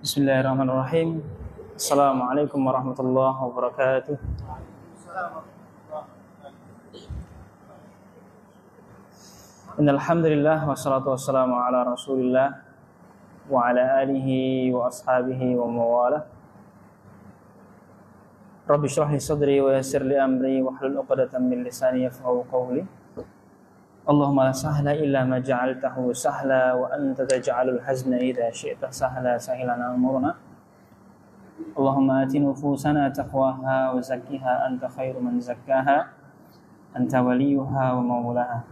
Bismillahirrahmanirrahim. Assalamualaikum warahmatullahi wabarakatuh. Innal hamdalillah wassalatu wassalamu ala Rasulillah wa ala alihi wa ashabihi wa mawalah. Rabbi shrah li sadri wa yassir li amri wa hlul 'uqdatam min lisani yafqahu qawli. Allahumma la sahla illa ma ja'altahu sahla wa anta taj'alul hazna idza syi'ta sahla sahilan amruna. Allahumma ati nufusana taqwaha wa zakkiha anta khairu man zakkaha anta waliyuha wa maulaha.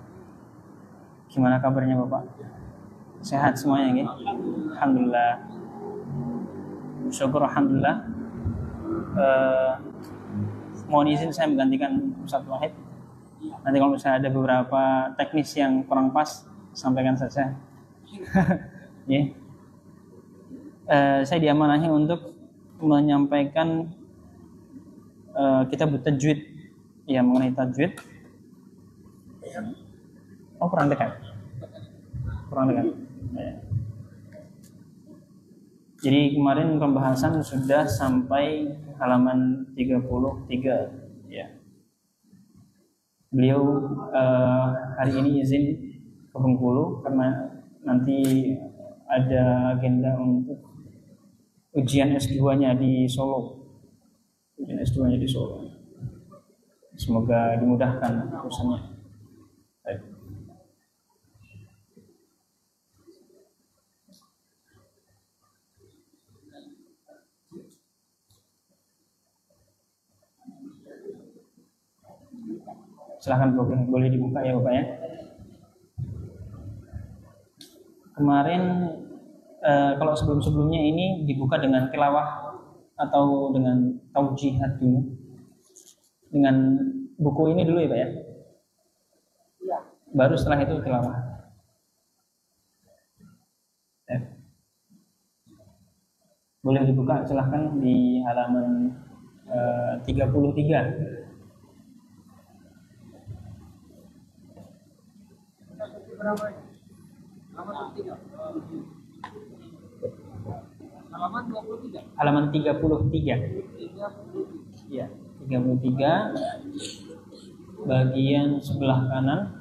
Gimana kabarnya Bapak? Sehat semuanya nggih? Alhamdulillah. Syukur alhamdulillah. Mohon izin saya menggantikan Ustaz Wahid. Nanti kalau misalnya ada beberapa teknis yang kurang pas, sampaikan saja. Yeah. Saya diamanahi untuk menyampaikan kitab tajwid, ya, mengenai tajwid. Oh, kurang dekat. Ya. Jadi kemarin pembahasan sudah sampai halaman 33, ya. Beliau hari ini izin ke Bengkulu karena nanti ada agenda untuk ujian S2-nya di Solo. Semoga dimudahkan urusannya. Baik. Silahkan boleh dibuka ya Bapak ya. Kemarin kalau sebelum-sebelumnya ini dibuka dengan tilawah atau dengan taujihat dulu. Dengan buku ini dulu ya Pak ya. Iya. Baru setelah itu tilawah. Ya. Boleh dibuka silahkan di halaman 33. Halaman 33. Ya, 33 bagian sebelah kanan.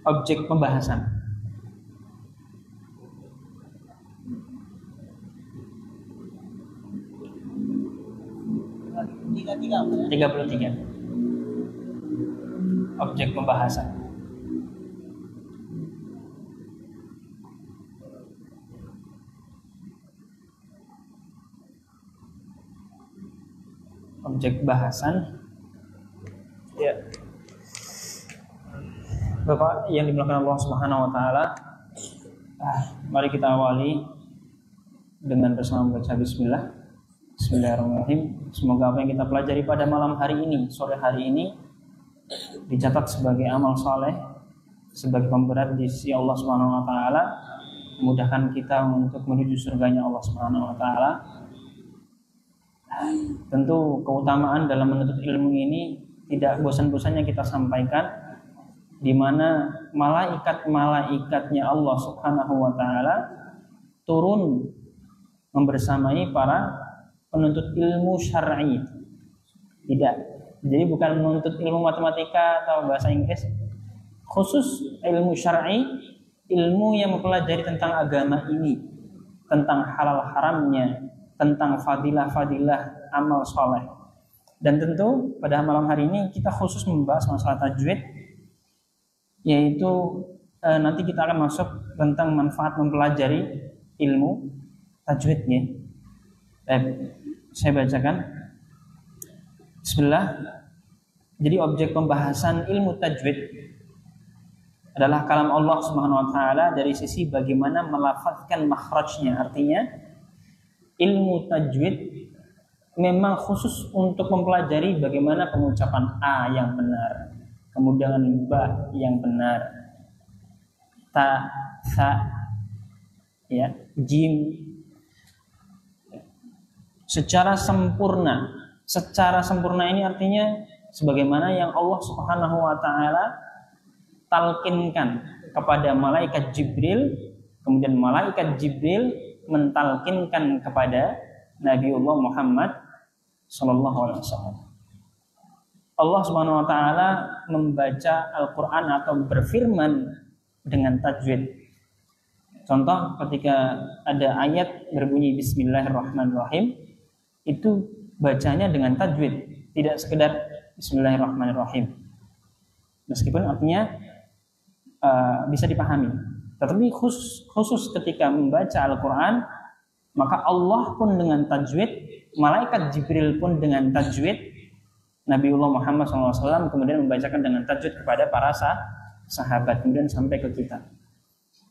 Objek pembahasan. 33. Objek pembahasan. Objek bahasan. Ya. Bapak yang dimuliakan Allah Subhanahu wa taala, mari kita awali dengan bersama membaca bismillah. Bismillahirrahmanirrahim. Semoga apa yang kita pelajari pada malam hari ini, sore hari ini, dicatat sebagai amal saleh, sebagai pemberat di sisi Allah Subhanahu wa taala, memudahkan kita untuk menuju surganya Allah Subhanahu wa taala. Tentu keutamaan dalam menuntut ilmu ini tidak bosan-bosannya kita sampaikan, di mana malaikat-malaikatnya Allah Subhanahu wa taala turun membersamai para penuntut ilmu syar'i. Tidak. Jadi bukan menuntut ilmu matematika atau bahasa Inggris. Khusus ilmu syar'i, ilmu yang mempelajari tentang agama ini, tentang halal haramnya, tentang fadilah-fadilah amal soleh. Dan tentu pada malam hari ini kita khusus membahas masalah tajwid, yaitu nanti kita akan masuk tentang manfaat mempelajari ilmu tajwidnya. Saya bacakan. Bismillah. Jadi objek pembahasan ilmu tajwid adalah kalam Allah Subhanahu wa taala dari sisi bagaimana melafazkan makhrajnya. Artinya ilmu tajwid memang khusus untuk mempelajari bagaimana pengucapan a yang benar, kemudian ba yang benar, ta, sa, ya, jim secara sempurna. Secara sempurna ini artinya sebagaimana yang Allah Subhanahu wa taala talkinkan kepada malaikat Jibril, kemudian malaikat Jibril mentalkinkan kepada Nabiullah Muhammad sallallahu alaihi wasallam. Allah Subhanahu wa taala membaca Al-Qur'an atau berfirman dengan tajwid. Contoh ketika ada ayat berbunyi Bismillahirrahmanirrahim, itu bacanya dengan tajwid, tidak sekedar Bismillahirrahmanirrahim. Meskipun artinya bisa dipahami, tetapi khusus ketika membaca Al-Quran, maka Allah pun dengan tajwid, malaikat Jibril pun dengan tajwid, Nabiullah Muhammad SAW kemudian membacakan dengan tajwid kepada para sahabat, kemudian sampai ke kita.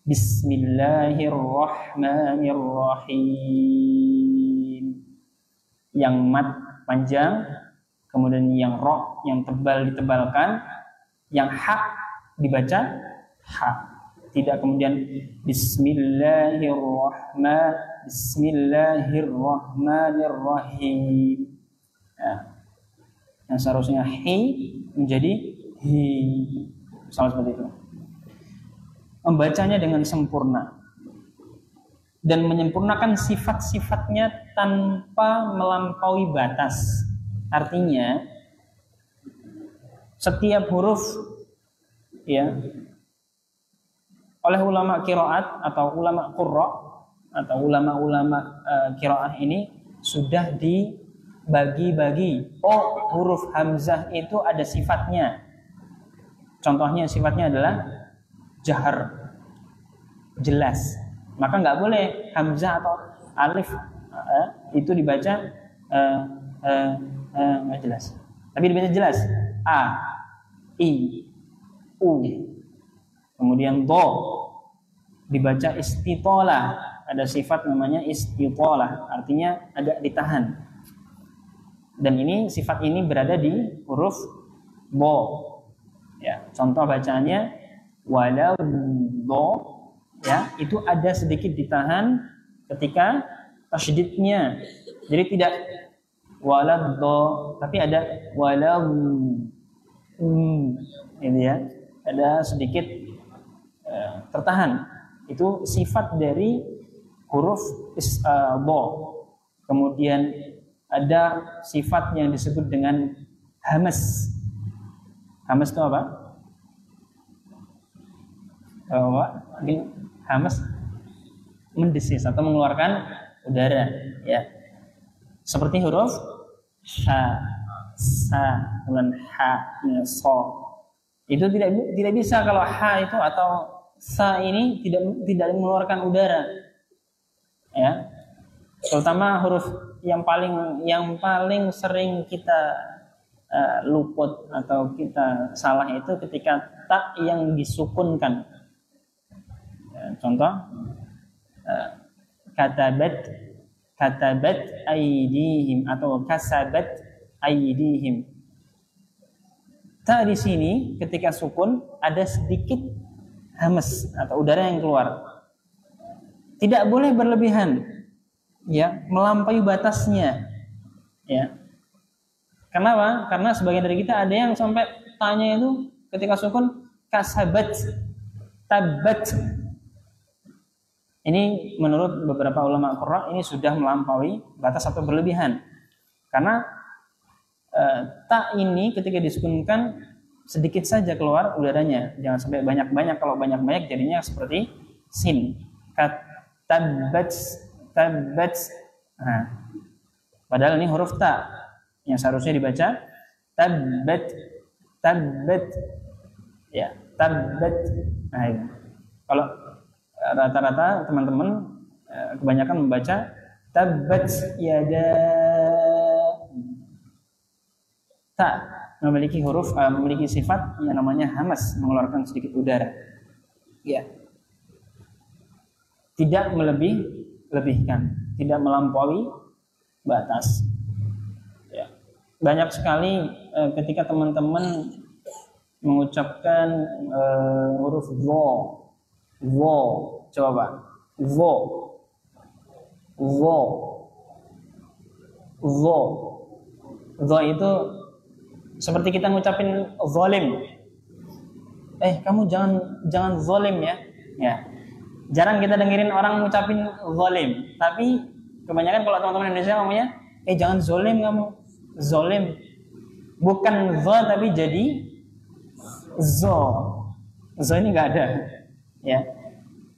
Bismillahirrahmanirrahim. Yang mat panjang, kemudian yang ro yang tebal ditebalkan, yang ha dibaca ha, tidak kemudian Bismillahirrahmanirrahim. Ya. Yang seharusnya hi menjadi hi, misalnya seperti itu. Membacanya dengan sempurna dan menyempurnakan sifat-sifatnya tanpa melampaui batas. Artinya setiap huruf, ya, oleh ulama qiraat atau ulama qurra atau ulama-ulama qiraah ini sudah dibagi-bagi. Oh, huruf hamzah itu ada sifatnya. Contohnya sifatnya adalah jahar, jelas. Maka nggak boleh hamzah atau alif itu dibaca nggak jelas. Tapi dibaca jelas. A, I, U. Kemudian do dibaca istitolah. Ada sifat namanya istitolah, artinya agak ditahan. Dan ini sifat ini berada di huruf bo. Ya, contoh bacaannya walau do, ya, itu ada sedikit ditahan ketika tasydidnya. Jadi tidak walau do, tapi ada walau ini, ya, ada sedikit tertahan. Itu sifat dari huruf do. Kemudian ada sifat yang disebut dengan hamas. Hamas itu apa? Hamas mendesis atau mengeluarkan udara, ya. Seperti huruf sha, sa, kemudian ha, so. Itu tidak bisa kalau ha itu atau sa ini tidak mengeluarkan udara, ya. Terutama huruf yang paling sering kita luput atau kita salah itu ketika ta yang disukunkan. Ya, contoh katabat aydihim atau kasabat aydihim. Ta di sini ketika sukun ada sedikit hamas atau udara yang keluar. Tidak boleh berlebihan, ya, melampaui batasnya, ya. Kenapa? Karena sebagian dari kita ada yang sampai tanya itu ketika sukun kasabat, tabat. Ini menurut beberapa ulama qurra ini sudah melampaui batas atau berlebihan. Karena ta ini ketika disukunkan sedikit saja keluar udaranya, jangan sampai banyak-banyak. Kalau banyak-banyak jadinya seperti sin. Tabat. Nah, padahal ini huruf ta yang seharusnya dibaca tabat, ya, tabat. Nah, ini. Kalau rata-rata teman-teman kebanyakan membaca tabat yada. Ta memiliki memiliki sifat yang namanya hamas, mengeluarkan sedikit udara, ya. Tidak melebihkan, tidak melampaui batas. Ya. Banyak sekali ketika teman-teman mengucapkan huruf wo, coba Pak, wo itu Seperti kita ngucapin zalim. Kamu jangan zalim ya. Ya. Jarang kita dengerin orang ngucapin zalim, tapi kebanyakan kalau teman-teman Indonesia ngomongnya, jangan zalim kamu. Zalim. Bukan za tapi jadi zo. Zo ini enggak ada. Ya.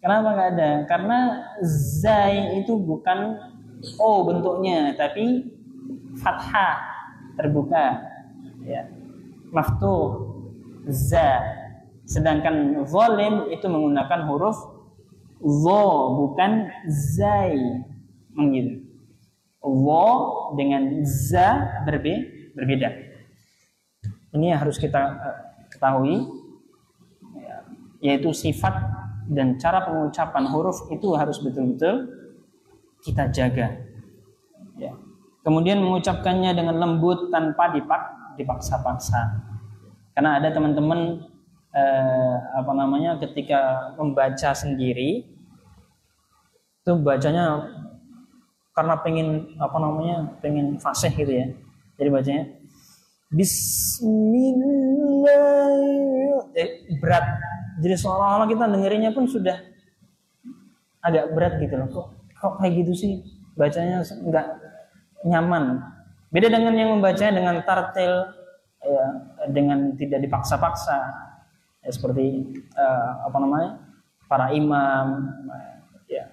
Kenapa enggak ada? Karena zai itu bukan o bentuknya, tapi fathah terbuka. Ya. Maftuh za. Sedangkan zalim itu menggunakan huruf zo, bukan zai. Begitu. Zo dengan za berbeda. Ini yang harus kita ketahui, yaitu sifat dan cara pengucapan huruf itu harus betul-betul kita jaga. Ya. Kemudian mengucapkannya dengan lembut tanpa dipaksa-paksa. Karena ada teman-teman ketika membaca sendiri itu bacanya karena pengen fasih gitu ya. Jadi bacanya Bismillah, berat. Jadi seolah-olah kita dengerinnya pun sudah agak berat gitu loh. Kok kayak gitu sih? Bacanya enggak nyaman. Beda dengan yang membacanya dengan tartil, ya, dengan tidak dipaksa-paksa. Ya, seperti para imam, ya.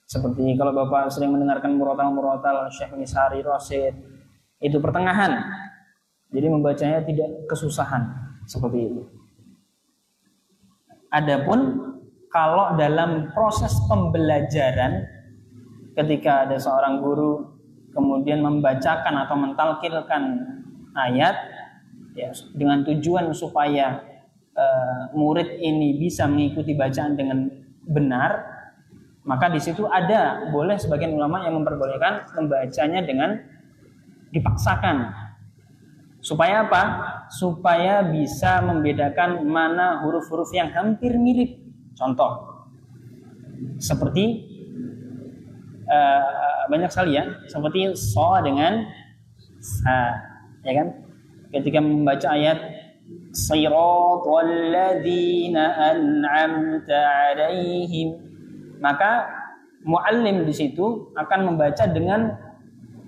Seperti kalau Bapak sering mendengarkan murotal Syekh Misari Rasid, itu pertengahan. Jadi membacanya tidak kesusahan seperti itu. Adapun kalau dalam proses pembelajaran, ketika ada seorang guru kemudian membacakan atau mentalkilkan ayat, ya, dengan tujuan supaya murid ini bisa mengikuti bacaan dengan benar, maka di situ boleh sebagian ulama yang memperbolehkan membacanya dengan dipaksakan. Supaya apa? Supaya bisa membedakan mana huruf-huruf yang hampir mirip. Contoh, seperti banyak sekali ya, seperti so dengan sa, ya kan? Ketika membaca ayat Siratal ladzina an'amta 'alaihim, maka muallim di situ akan membaca dengan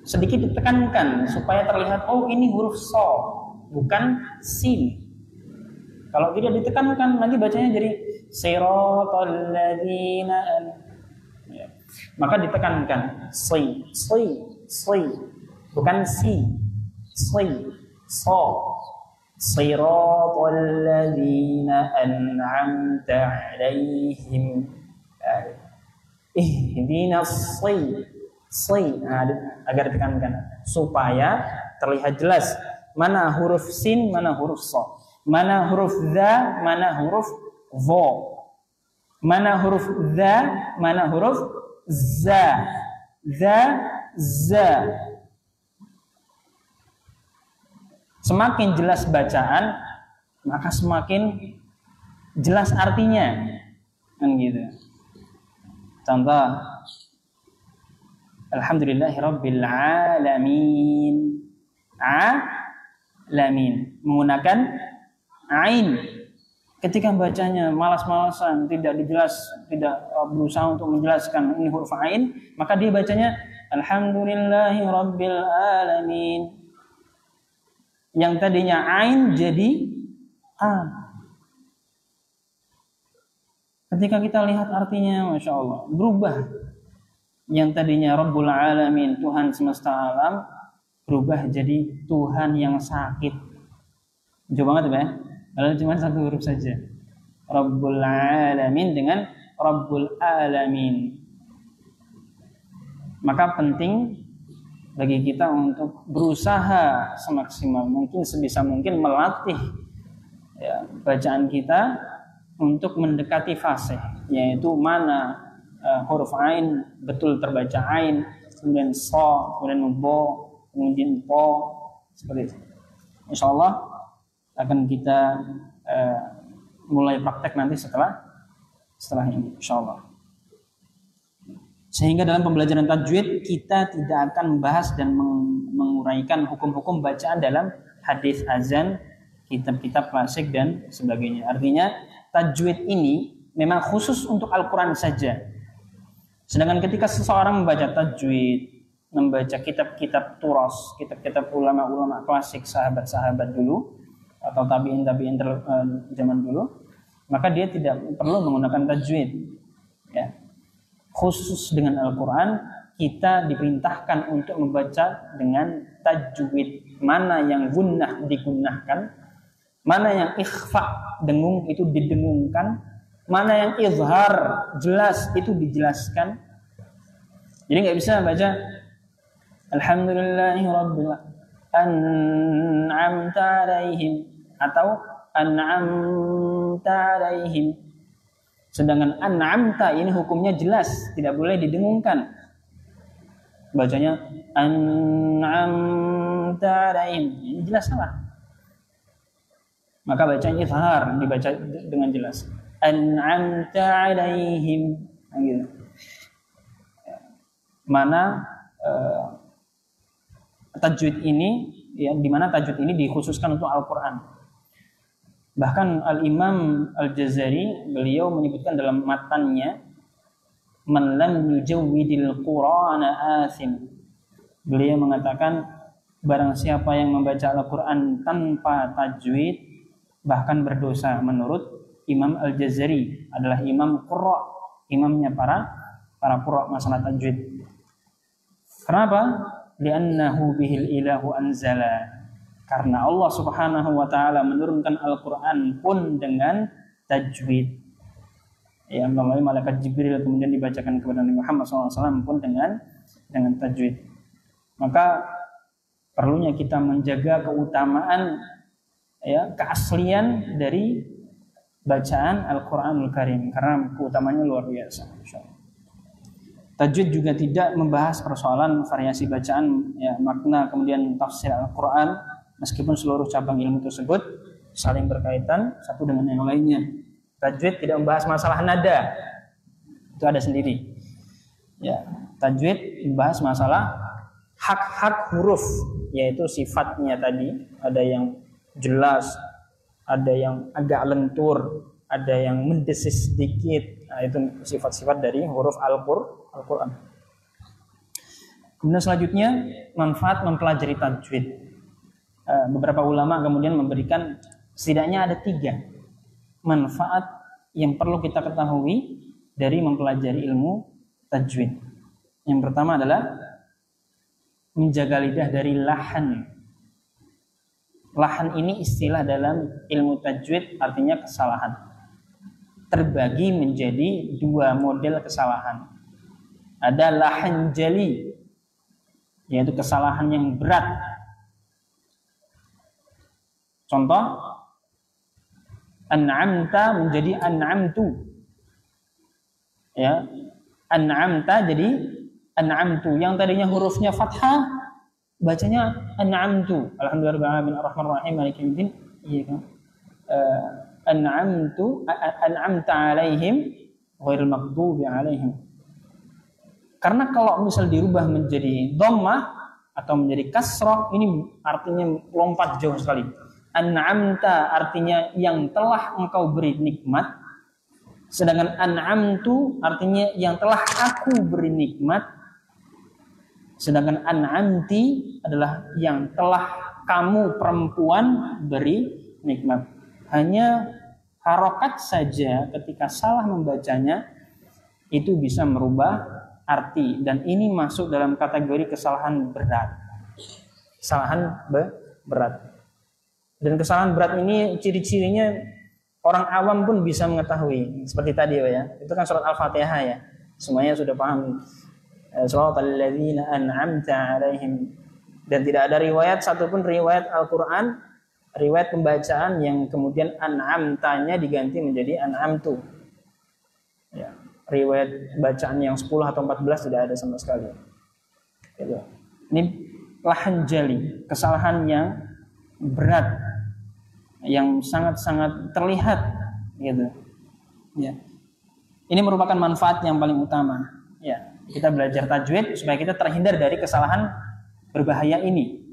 sedikit ditekankan supaya terlihat ini huruf so, bukan sin. Kalau tidak ditekankan nanti bacanya jadi Siratal ladzina ya. Maka ditekankan si, bukan si, so. Siratal ladzina an'amta 'alaihim ihdinas agar ditekankan supaya terlihat jelas mana huruf sin, mana huruf so, mana huruf za, mana huruf vo, mana huruf za, mana huruf za. Semakin jelas bacaan, maka semakin jelas artinya, kan gitu. Contoh, Alhamdulillahirabbil alamin. Alamin menggunakan ain. Ketika bacanya malas-malasan, tidak berusaha untuk menjelaskan ini huruf ain, maka dia bacanya Alhamdulillahirabbil alamin. Yang tadinya ain jadi a. Ketika kita lihat artinya, Masya Allah, berubah. Yang tadinya Rabbul Alamin, Tuhan semesta alam, berubah jadi Tuhan yang sakit. Jauh banget ya, padahal cuma satu huruf saja. Rabbul Alamin dengan Rabbul Alamin. Maka penting bagi kita untuk berusaha semaksimal mungkin, sebisa mungkin melatih bacaan kita untuk mendekati fasih, yaitu mana huruf ain betul terbaca ain, kemudian so, kemudian bo, kemudian po, seperti itu. Insyaallah akan kita mulai praktek nanti setelah ini, insyaallah. Sehingga dalam pembelajaran tajwid kita tidak akan membahas dan menguraikan hukum-hukum bacaan dalam hadis azan, kitab-kitab klasik dan sebagainya. Artinya tajwid ini memang khusus untuk Al-Quran saja. Sedangkan ketika seseorang membaca tajwid, membaca kitab-kitab turas, kitab-kitab ulama-ulama klasik, sahabat-sahabat dulu atau tabi'in zaman dulu, maka dia tidak perlu menggunakan tajwid. Ya. Khusus dengan Al-Quran, kita diperintahkan untuk membaca dengan tajwid. Mana yang gunnah digunnahkan, mana yang ikhfa, dengung itu didengungkan, mana yang izhar, jelas itu dijelaskan. Jadi nggak bisa baca Alhamdulillahirabbil an'amta alaihim atau an'amta alaihim. Sedangkan an'amta ini hukumnya jelas, tidak boleh didengungkan. Bacanya an'amta alaihim, ini jelas salah. Maka bacanya izhar, dibaca dengan jelas. An'amta alaihim. Gitu. Mana tajwid ini, ya, di mana tajwid ini dikhususkan untuk Al-Quran. Bahkan Al-Imam Al-Jazari, beliau menyebutkan dalam matannya, man lam yujawwidil Qur'ana asim. Beliau mengatakan, barang siapa yang membaca Al-Quran tanpa tajwid, bahkan berdosa. Menurut Imam Al-Jazari, adalah imam qurra, imamnya para qurra masalah tajwid. Kenapa? Li'annahu bihil ilahu anzala. Karena Allah Subhanahu wa taala menurunkan Al-Qur'an pun dengan tajwid. Ya, melalui malaikat Jibril kemudian dibacakan kepada Nabi Muhammad SAW pun dengan tajwid. Maka perlunya kita menjaga keutamaan, ya, keaslian dari bacaan Al-Qur'anul Karim, karena keutamanya luar biasa. Tajwid juga tidak membahas persoalan variasi bacaan, ya, makna kemudian tafsir Al-Quran, meskipun seluruh cabang ilmu tersebut saling berkaitan satu dengan yang lainnya. Tajwid tidak membahas masalah nada, itu ada sendiri. Ya, tajwid membahas masalah hak-hak huruf, yaitu sifatnya tadi, ada yang jelas, ada yang agak lentur, ada yang mendesis sedikit. Nah, itu sifat-sifat dari huruf Al-Quran. Kemudian selanjutnya, manfaat mempelajari tajwid. Beberapa ulama kemudian memberikan setidaknya ada 3 manfaat yang perlu kita ketahui dari mempelajari ilmu tajwid. Yang pertama adalah menjaga lidah dari lahan. Lahan ini istilah dalam ilmu tajwid, artinya kesalahan. Terbagi menjadi 2 model kesalahan. Ada lahan jali, yaitu kesalahan yang berat. Contoh, an'amta menjadi an'amtu. Ya, an'amta jadi an'amtu. Yang tadinya hurufnya fathah, bacanya an'amtu. Alhamdulillahirabbil alamin arrahmanirrahim maliki yaumiddin. Iya kan? An'amta alaihim ghairil maghdubi alaihim. Karena kalau misal dirubah menjadi dhammah atau menjadi kasrah, ini artinya lompat jauh sekali. An'amta artinya yang telah engkau beri nikmat, sedangkan an'amtu artinya yang telah aku beri nikmat, sedangkan an'amti adalah yang telah kamu perempuan beri nikmat. Hanya harokat saja ketika salah membacanya itu bisa merubah arti, dan ini masuk dalam kategori kesalahan berat. Kesalahan berat. Dan kesalahan berat ini ciri-cirinya orang awam pun bisa mengetahui. Seperti tadi ya, itu kan surat Al-Fatihah ya. Semuanya sudah paham. Suratal ladzina an'amta alaihim. Dan tidak ada riwayat satupun riwayat Al-Qur'an, riwayat pembacaan yang kemudian an'amtanya diganti menjadi an'amtu. Ya, riwayat bacaan yang 10 atau 14 tidak ada sama sekali. Gitu. Ini lahan jali, kesalahan yang berat, yang sangat-sangat terlihat, gitu. Ya. Ini merupakan manfaat yang paling utama. Ya, kita belajar tajwid supaya kita terhindar dari kesalahan berbahaya ini.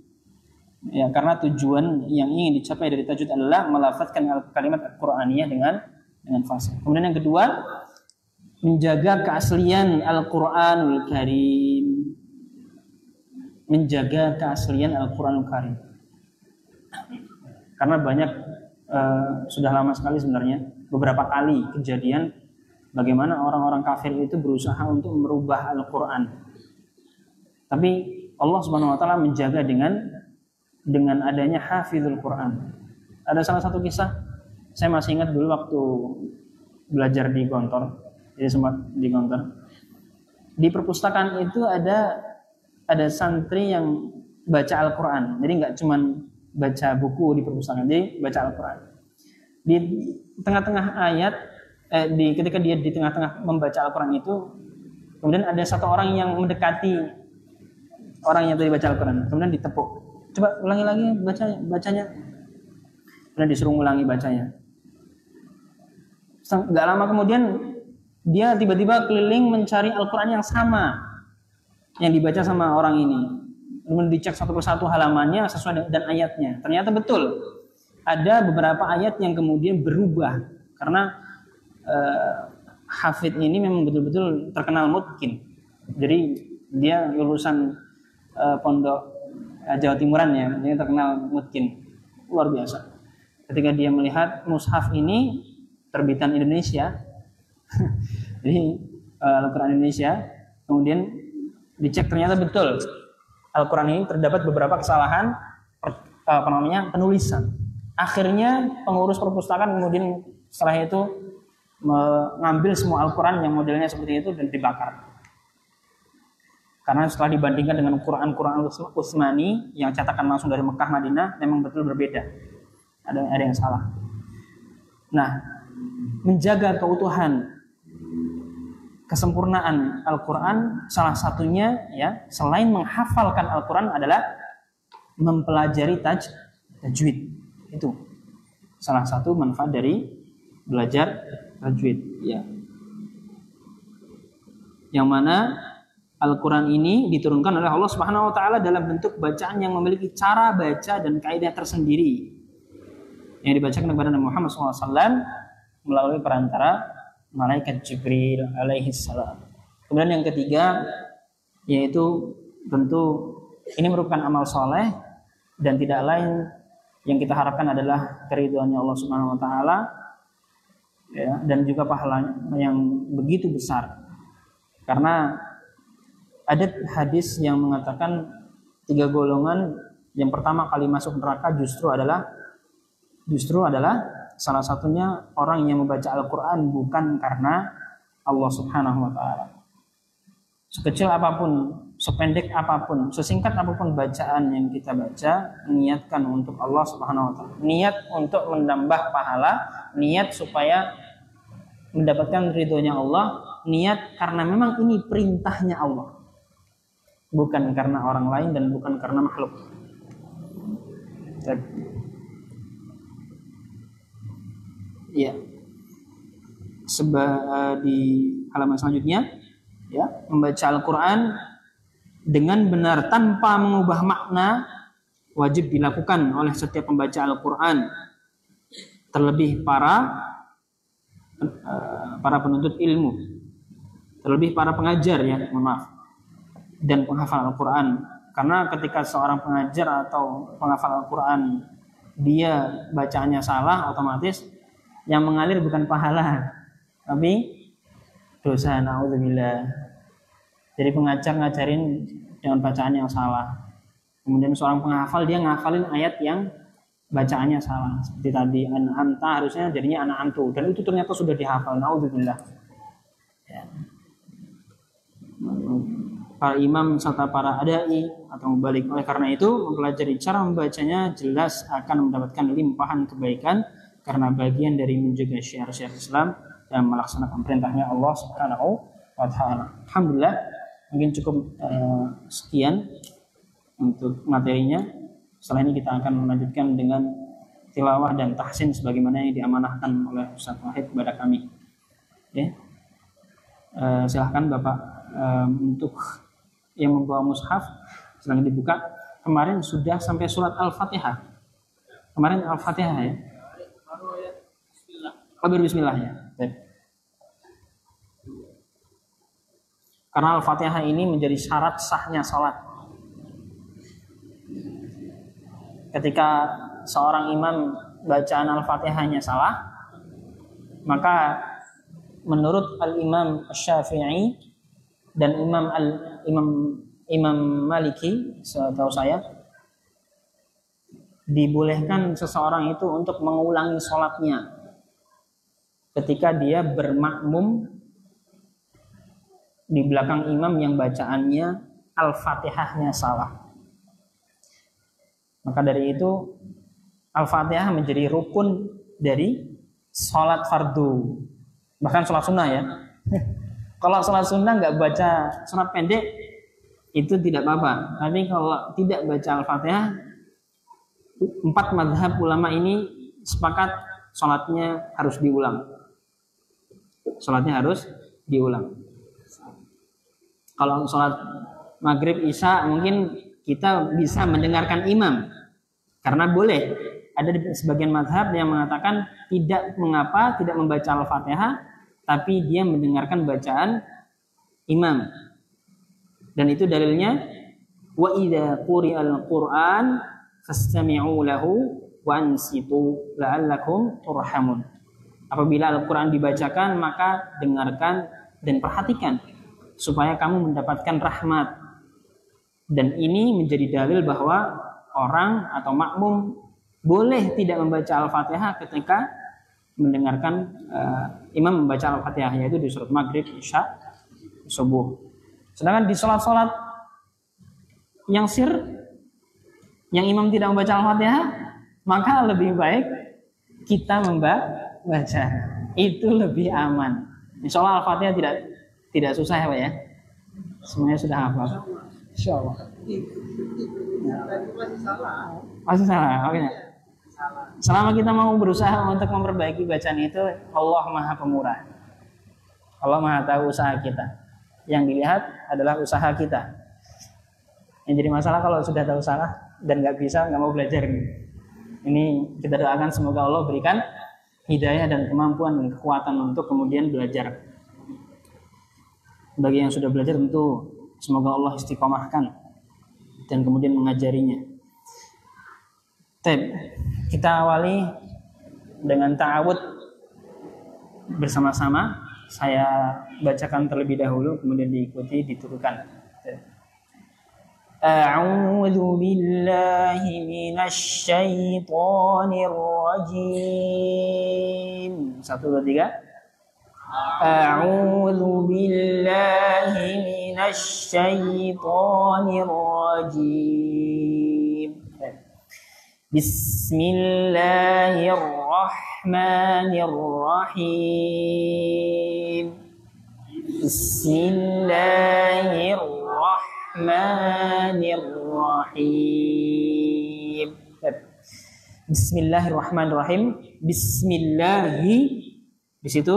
Ya, karena tujuan yang ingin dicapai dari tajwid adalah melafadzkan kalimat Al-Qur'aniyah dengan fasih. Kemudian yang kedua, menjaga keaslian Al-Qur'anul Karim. Menjaga keaslian Al-Qur'anul Karim. Karena banyak sudah lama sekali sebenarnya, beberapa kali kejadian bagaimana orang-orang kafir itu berusaha untuk merubah Al-Qur'an. Tapi Allah Subhanahu wa taala menjaga dengan adanya hafizul Quran. Ada salah satu kisah, saya masih ingat dulu waktu belajar di Gontor, jadi sempat di Gontor. Di perpustakaan itu ada santri yang baca Al-Quran, jadi nggak cuman baca buku di perpustakaan, jadi baca Al-Quran. Di tengah-tengah ayat, ketika dia di tengah-tengah membaca Al-Quran itu, kemudian ada satu orang yang mendekati orang yang tadi baca Al-Quran, kemudian ditepuk. Coba ulangi lagi bacanya. Kemudian disuruh ulangi bacanya. Gak lama kemudian dia tiba-tiba keliling mencari Al-Quran yang sama yang dibaca sama orang ini. Kemudian dicek satu persatu halamannya sesuai dan ayatnya. Ternyata betul ada beberapa ayat yang kemudian berubah karena hafid ini memang betul-betul terkenal mutqin. Jadi dia lulusan pondok Jawa Timuran ya, dia terkenal mutqin, luar biasa. Ketika dia melihat mushaf ini terbitan Indonesia, jadi Al-Quran Indonesia, kemudian dicek ternyata betul Al-Quran ini terdapat beberapa kesalahan penulisan. Akhirnya pengurus perpustakaan kemudian setelah itu mengambil semua Al-Quran yang modelnya seperti itu dan dibakar. Karena setelah dibandingkan dengan Quran Utsmani yang cetakan langsung dari Mekah Madinah, memang betul berbeda. Ada yang salah. Nah, menjaga keutuhan, kesempurnaan Al-Quran, salah satunya ya selain menghafalkan Al-Quran adalah mempelajari tajwid. Itu salah satu manfaat dari belajar tajwid. Ya. Yang mana Al-Quran ini diturunkan oleh Allah Subhanahu wa taala dalam bentuk bacaan yang memiliki cara baca dan kaidah tersendiri yang dibacakan kepada Nabi Muhammad SAW melalui perantara malaikat Jibril alaihi salam. Kemudian yang ketiga yaitu tentu ini merupakan amal soleh dan tidak lain yang kita harapkan adalah keridhaannya Allah Subhanahu wa taala ya, dan juga pahala yang begitu besar. Karena ada hadis yang mengatakan 3 golongan yang pertama kali masuk neraka justru adalah salah satunya orang yang membaca Al-Quran bukan karena Allah Subhanahu wa taala. Sekecil apapun, sependek apapun, sesingkat apapun bacaan yang kita baca, niatkan untuk Allah Subhanahu wa taala. Niat untuk menambah pahala, niat supaya mendapatkan ridhonya Allah, niat karena memang ini perintahnya Allah. Bukan karena orang lain dan bukan karena makhluk. Ya. Di halaman selanjutnya, ya, membaca Al-Quran dengan benar tanpa mengubah makna wajib dilakukan oleh setiap pembaca Al-Quran. Terlebih para penuntut ilmu, terlebih para pengajar ya, mohon maaf, dan penghafal Al-Quran. Karena ketika seorang pengajar atau penghafal Al-Quran dia bacaannya salah, otomatis yang mengalir bukan pahala tapi dosa, naudzubillah. Jadi pengajar ngajarin dengan bacaan yang salah, kemudian seorang penghafal dia ngafalin ayat yang bacaannya salah, seperti tadi an'amta harusnya jadinya an'amtu, dan itu ternyata sudah dihafal, naudzubillah ya. Para imam serta para adai atau mubalik. Oleh karena itu mempelajari cara membacanya jelas akan mendapatkan limpahan kebaikan karena bagian dari menjaga syiar-syiar Islam dan melaksanakan perintahnya Allah Subhanahu wa taala. Alhamdulillah, mungkin cukup sekian untuk materinya. Setelah ini kita akan melanjutkan dengan tilawah dan tahsin sebagaimana yang diamanahkan oleh Ustaz Wahid kepada kami. Ya. Silahkan Bapak untuk yang membawa mushaf silahkan dibuka kemarin sudah sampai surat Al-Fatihah. Kemarin Al-Fatihah ya. Baru bismillah ya. Karena Al-Fatihah ini menjadi syarat sahnya sholat. Ketika seorang imam bacaan Al-Fatihahnya salah, maka menurut Al-Imam Syafi'i dan Imam Maliki, setahu saya, dibolehkan seseorang itu untuk mengulangi sholatnya ketika dia bermakmum di belakang imam yang bacaannya Al-Fatihahnya salah. Maka dari itu Al-Fatihah menjadi rukun dari sholat fardu, bahkan sholat sunnah ya. Kalau sholat sunnah nggak baca surat pendek itu tidak apa-apa, tapi kalau tidak baca Al-Fatihah, 4 mazhab ulama ini sepakat sholatnya harus diulang. Sholatnya harus diulang. Kalau sholat maghrib isya mungkin kita bisa mendengarkan imam, karena boleh. Ada sebagian mazhab yang mengatakan tidak mengapa tidak membaca Al-Fatihah, tapi dia mendengarkan bacaan imam. Dan itu dalilnya wa idza quri'al Qur'an fastami'u lahu wa ansitu la'allakum turhamun. Apabila Al-Qur'an dibacakan, maka dengarkan dan perhatikan supaya kamu mendapatkan rahmat. Dan ini menjadi dalil bahwa orang atau makmum boleh tidak membaca Al-Fatihah ketika mendengarkan imam membaca Al-Fatihah, yaitu di surat maghrib, isya, subuh. Sedangkan di sholat-sholat yang sir, yang imam tidak membaca Al-Fatihah, maka lebih baik kita membaca. Itu lebih aman. Insya Allah Al-Fatihah tidak susah ya Pak ya. Semuanya sudah hafal. Insya Allah. Masih salah. Oke. Selama kita mau berusaha untuk memperbaiki bacaan itu, Allah Maha Pemurah. Allah Maha tahu usaha kita. Yang dilihat adalah usaha kita. Yang jadi masalah kalau sudah tahu salah dan nggak mau belajar. Ini kita doakan semoga Allah berikan hidayah dan kemampuan dan kekuatan untuk kemudian belajar. Bagi yang sudah belajar tentu semoga Allah istiqomahkan dan kemudian mengajarinya. Kita awali dengan ta'awud bersama-sama. Saya bacakan terlebih dahulu, kemudian diikuti, dituturkan. A'udzu billahi minasy syaithanir rajim. 1 2 3. A'udzu billahi minasy syaithanir rajim. Bismillahirrahmanirrahim. Bismillahirrahmanirrahim. Bismillahirrahmanirrahim. Bismillahi, di situ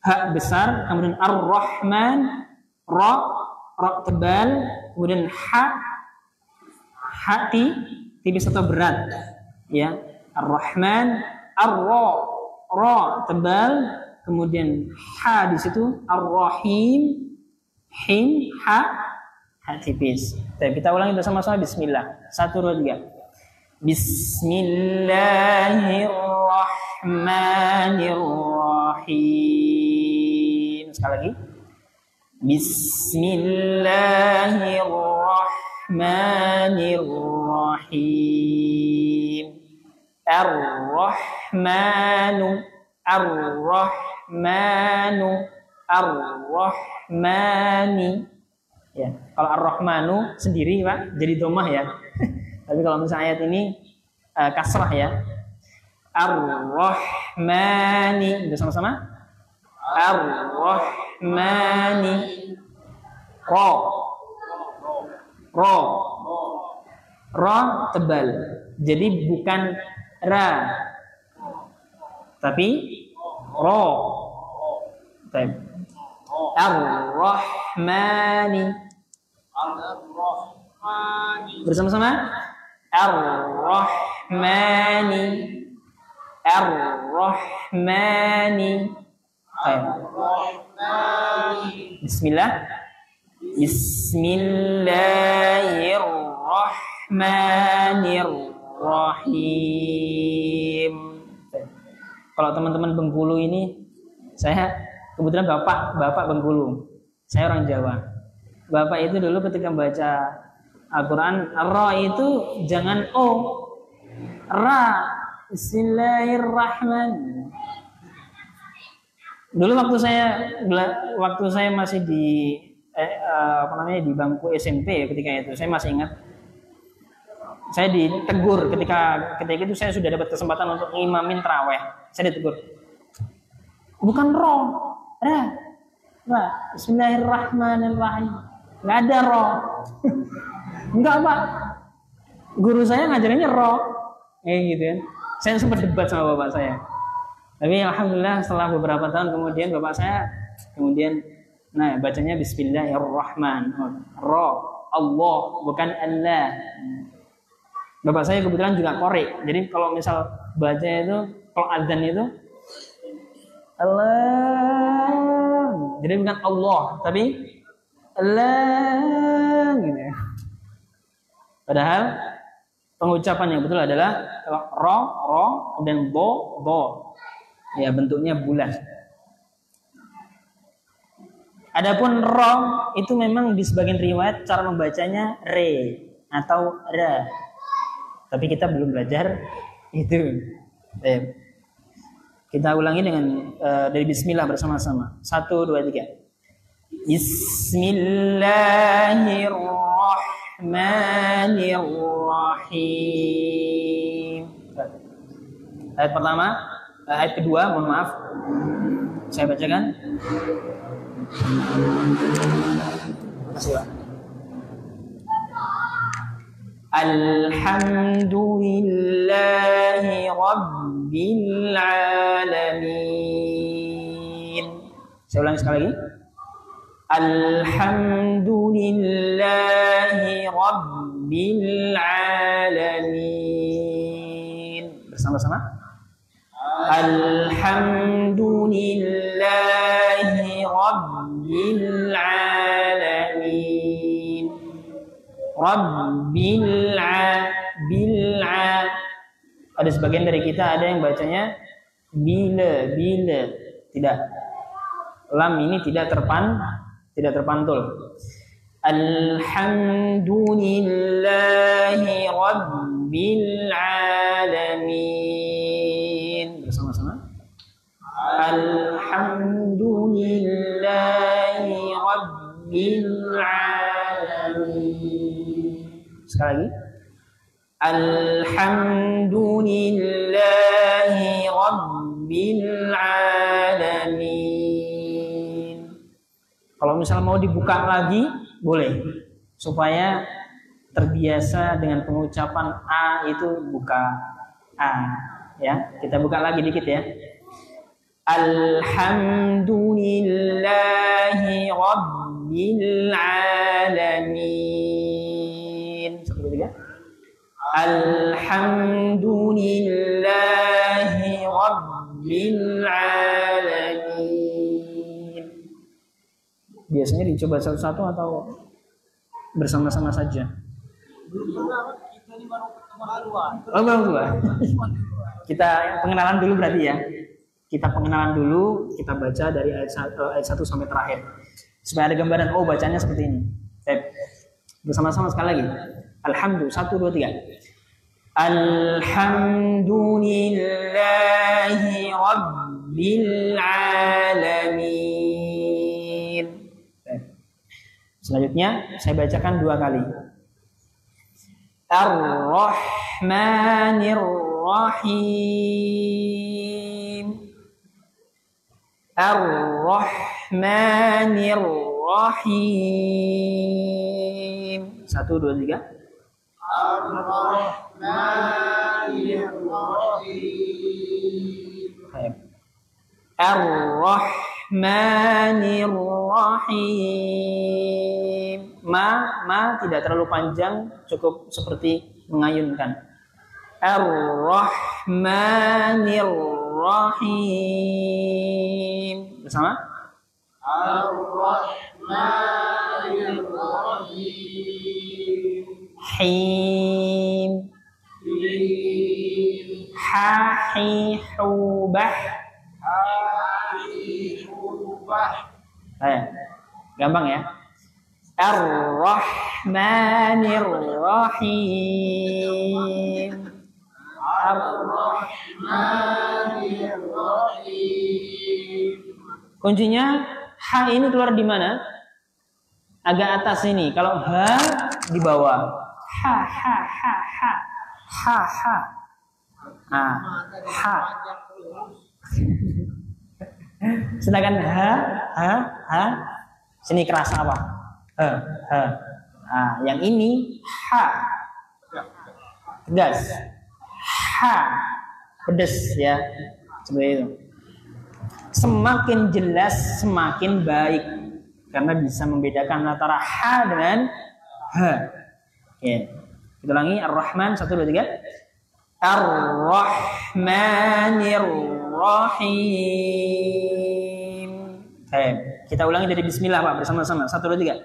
ha besar, kemudian ar-Rahman, ra tebal, kemudian ha tipis atau berat, ya. Ar-Rahman, ra tebal, kemudian ha di situ, ar-Rahim, him, ha tipis. Kita ulangi bersama-sama. Bismillah. 1 2 3. Bismillahirrahmanirrahim. Sekali lagi. Bismillahirrahmanirrahim. Ar-Rahmanu, Ar-Rahmani. Ya, kalau Ar-Rahmanu sendiri Pak jadi domah ya. Tapi kalau misalnya ayat ini kasrah ya. Ar-Rahmani, bersama-sama. Ar-Rahmani. Ra tebal. Jadi bukan ra, tapi ro. Ar-Rahmani. Bersama-sama. Ar-Rahmani. Ar-Rahmani. Bismillah. Bismillahirrahmanirrahim. Kalau teman-teman Bengkulu ini, saya kebetulan bapak Bengkulu, saya orang Jawa. Bapak itu dulu ketika baca Al-Quran, ra itu jangan o, ra. Bismillahirrahmanirrahim. Dulu waktu saya masih di di bangku SMP ya, ketika itu saya masih ingat. Saya ditegur ketika itu saya sudah dapat kesempatan untuk ngimamin tarawih. Saya ditegur. Bukan ro, ra. Bismillahirrahmanirrahim. Enggak ada ro. Enggak, Pak. Guru saya ngajarinnya ro. Gitu kan. Saya sempat debat sama bapak saya. Tapi alhamdulillah setelah beberapa tahun kemudian bapak saya bacanya Bismillahirrahmanirrahim. Ro, Allah, bukan Allah. Bapak saya kebetulan juga Qori. Jadi kalau misal baca itu, kalau azan itu Allah. Jadi bukan Allah, tapi Allah gitu. Padahal pengucapan yang betul adalah ro dan bo. Ya, bentuknya bulat. Adapun ro itu memang di sebagian riwayat cara membacanya re atau ra. Tapi kita belum belajar itu. Kita ulangi dengan dari Bismillah bersama-sama. 1, 2, 3. Bismillahirrahmanirrahim. Ayat pertama, ayat kedua, mohon maaf. Saya bacakan. Makasih, Pak. Alhamdulillahi Rabbil Alamin. Saya ulangi sekali lagi. Alhamdulillahi Rabbil Alamin. Bersama-sama. Alhamdulillahi Rabbil Alamin. Rabbil ada sebagian dari kita ada yang bacanya bila. Tidak. Lam ini tidak terpantul. Alhamdulillahi Rabbil Alamin. Bersama-sama. Alhamdulillahi Rabbil Alamin. Sekali lagi. Alhamdulillahi Rabbil Alamin. Kalau misal mau dibuka lagi, boleh. Supaya terbiasa dengan pengucapan A itu buka A. Ya, kita buka lagi dikit ya. Alhamdulillahi Rabbil Alamin. 1, 2, 3. Alhamdulillahi Rabbil Alamin. Biasanya dicoba satu-satu atau bersama-sama saja? Baru. Kita pengenalan dulu berarti ya. Kita pengenalan dulu, kita baca dari ayat 1 sampai terakhir. Supaya ada gambaran, oh bacanya seperti ini. Bersama-sama sekali lagi. Alhamdulillah, 1, 2, 3. Alhamdulillahi Rabbil Alamin. Selanjutnya saya bacakan 2 kali. Ar-Rahmanir-Rahim. Ar-Rahmanir-Rahim. 1, 2, 3. Ar-Rahmanir-Rahim. Ar-Rahmanir-Rahim. Ma tidak terlalu panjang, cukup seperti mengayunkan. Ar-Rahmanir-Rahim. Bersama? Ar-Rahmanir-Rahim. Him. Hahihubah. Gampang ya. Ar-Rahmanir-Rahim. Ar-Rahmanir-Rahim. Kuncinya ha ini keluar di mana? Agak atas ini. Kalau ha di bawah. Ha. Ah, ha. Sedangkan ha. Sini kerasa apa? Ha. Ah, yang ini ha. Tegas. Ha. Pedes ya. Seperti itu. Semakin jelas semakin baik karena bisa membedakan antara ha dengan ha. Oke. Kita ulangi Ar-Rahman 1 2 3. Ar-Rahmanir-Rahim. Baik, kita ulangi dari bismillah Pak bersama-sama. 1 2 3.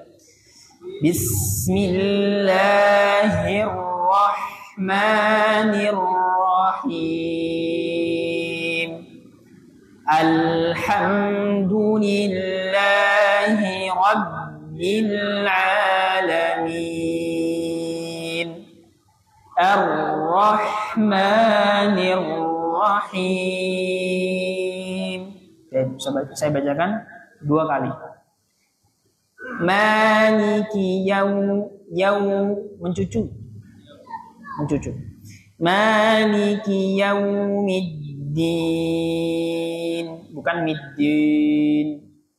Bismillahirrahmanirrahim. Alhamdulillahi rabbil alamin. Ar-Rahmanir-Rahim. Saya bacakan 2 kali. Maliki mencucu. Maliki yaumiddin. Bukan middin.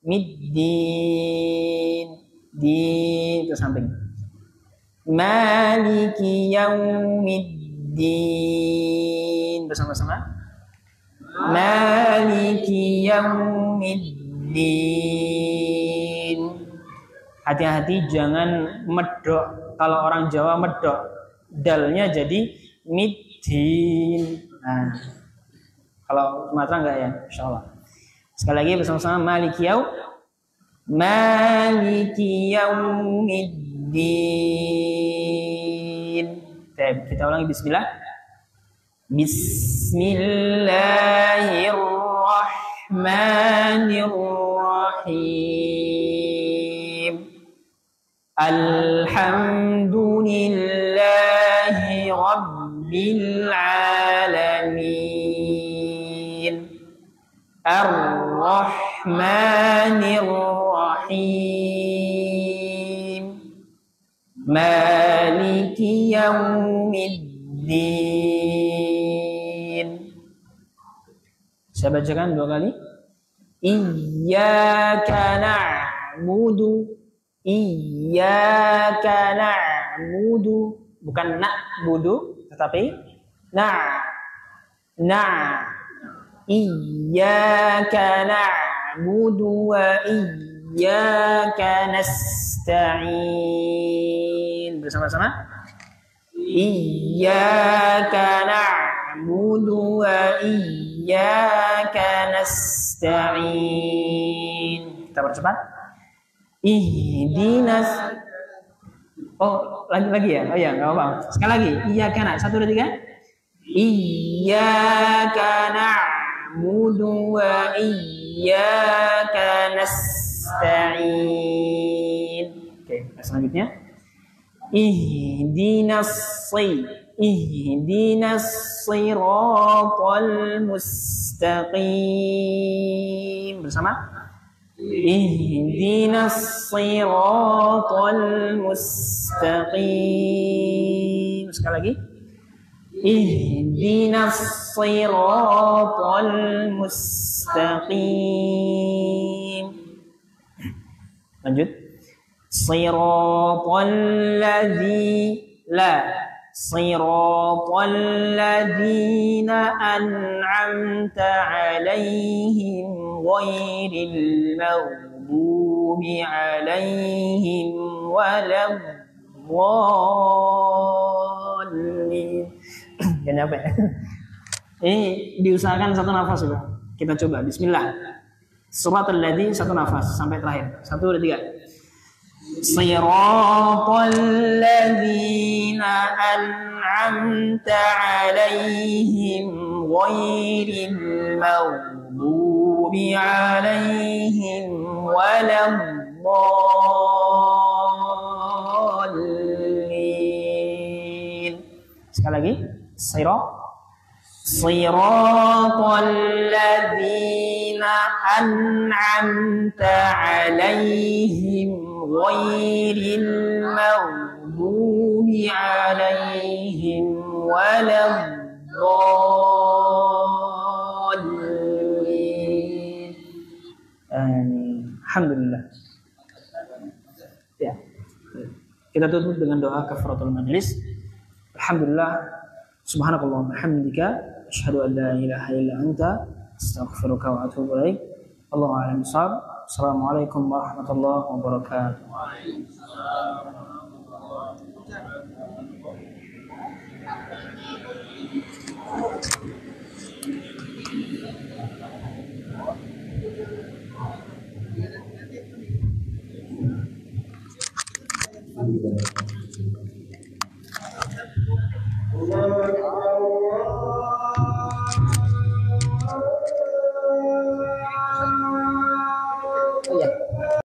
Middin. Di ke samping. Maliki yaumiddin. Bersama-sama. Maliki yaumiddin. Hati-hati jangan medok. Kalau orang Jawa medok, dalnya jadi middin. Nah, kalau Sumatera enggak ya, insyaallah. Sekali lagi bersama-sama Maliki yaumiddin. Kita ulangi bismillah. Bismillahirrahmanirrahim. Alhamdulillahi rabbil alamin. Ar-Rahmanir-Rahim. Maliki yaumiddin. Saya bacakan 2 kali. Iyyaka na'budu. Iyyaka na'budu. Bukan na'budu, tetapi Iyyaka na'budu wa iyyaka nasta'in. Bersama-sama. Iyyaka na'budu wa iyyaka nasta'in. Kita percepat. Ihdinas. Oh, lanjut lagi ya? Oh ya, enggak apa-apa. Sekali lagi. Iyyaka na. 1 2 3. Iyyaka na'budu wa iyyaka nasta'in. Oke, selanjutnya. Ihdinas siratal mustaqim. Bersama. Ihdinas siratal mustaqim. Sekali lagi. Ihdinas siratal mustaqim. Lanjut. Siratal ladzi Siratal ladzina an'amta 'alaihim ghairil maghdubi 'alaihim waladdallin. Gak nyampe. Ini diusahakan satu nafas juga. Kita coba. Bismillah. Suratul ladzina satu nafas sampai terakhir. 1 2 3. Siratal ladzina an'amta 'alaihim ghairil maghdubi 'alaihim waladdallin. Sekali lagi. Siratal ladzina an'amta 'alaihim ghairil maghdubi 'alaihim waladdallin. Alhamdulillah. Ya. Kita tutup dengan doa kafaratul majlis. Alhamdulillah. Subhanakallah wa bihamdika asyhadu an la ilaha illa anta astaghfiruka wa atubu ilaik. Allahu a'lam bishawab. Assalamualaikum warahmatullahi wabarakatuh.